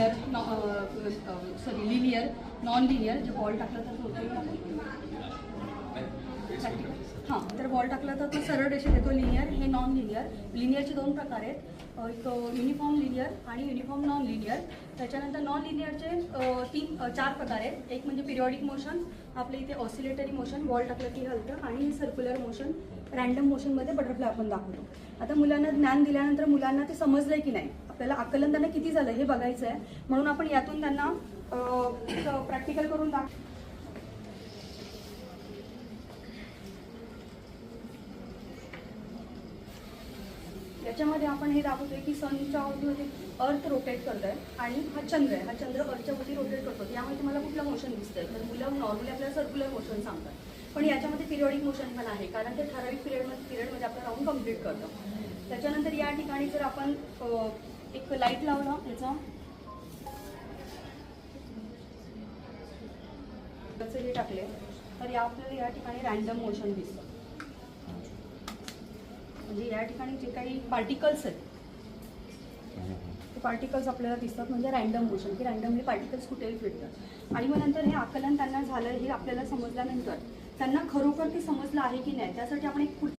Linear linear non linear जे ball टाकलं तर होते हां तर बॉल टाकला तर तो सरळ रेषेत येतो लिनियर. हे नॉन लिनियर. लिनियरचे दोन प्रकार आहेत, एक युनिफॉर्म लिनियर आणि युनिफॉर्म नॉन लिनियर. त्याच्यानंतर नॉन लिनियरचे चार प्रकार आहेत. एक म्हणजे पिरियॉडिक मोशन, आपल्या इथे ऑसिलेटरी मोशन, बॉल टाकलं की हलतं, आणि सर्क्युलर मोशन, रँडम मोशनमध्ये बटरफ्लाय आपण दाखवतो. आता मुलांना ज्ञान दिल्यानंतर मुलांना ते समजलंय की नाही, आपल्याला आकलन त्यांना किती झालं हे बघायचं आहे. म्हणून आपण यातून त्यांना प्रॅक्टिकल करून याच्यामध्ये आपण हे दाखवतोय की सनच्या अवतीभोवती अर्थ रोटेट करत आहे आणि हा चंद्र आहे. हा चंद्र अर्थच्या भोवती रोटेट करतो. यामध्ये तुम्हाला कुठलं मोशन दिसतंय? तर मुलं नॉर्मली आपल्याला सर्क्युलर मोशन सांगतात, पण याच्यामध्ये पिरियॉडिक मोशन पण आहे, कारण ते ठराविक पिरियडमध्ये आपलं राऊंड कम्प्लीट करतं. त्याच्यानंतर या ठिकाणी जर आपण एक लाईट लावला याचा हे टाकले तर आपल्याला या ठिकाणी रँडम मोशन दिसतं. म्हणजे या ठिकाणी जे काही पार्टिकल्स आहेत ते पार्टिकल्स आपल्याला दिसतात, म्हणजे रँडम मोशन, की रँडमली पार्टिकल्स कुठेही फिरतात. आणि मग नंतर हे आकलन त्यांना झालं हे आपल्याला समजल्यानंतर त्यांना खरोखर ते समजलं आहे की नाही त्यासाठी आपण एक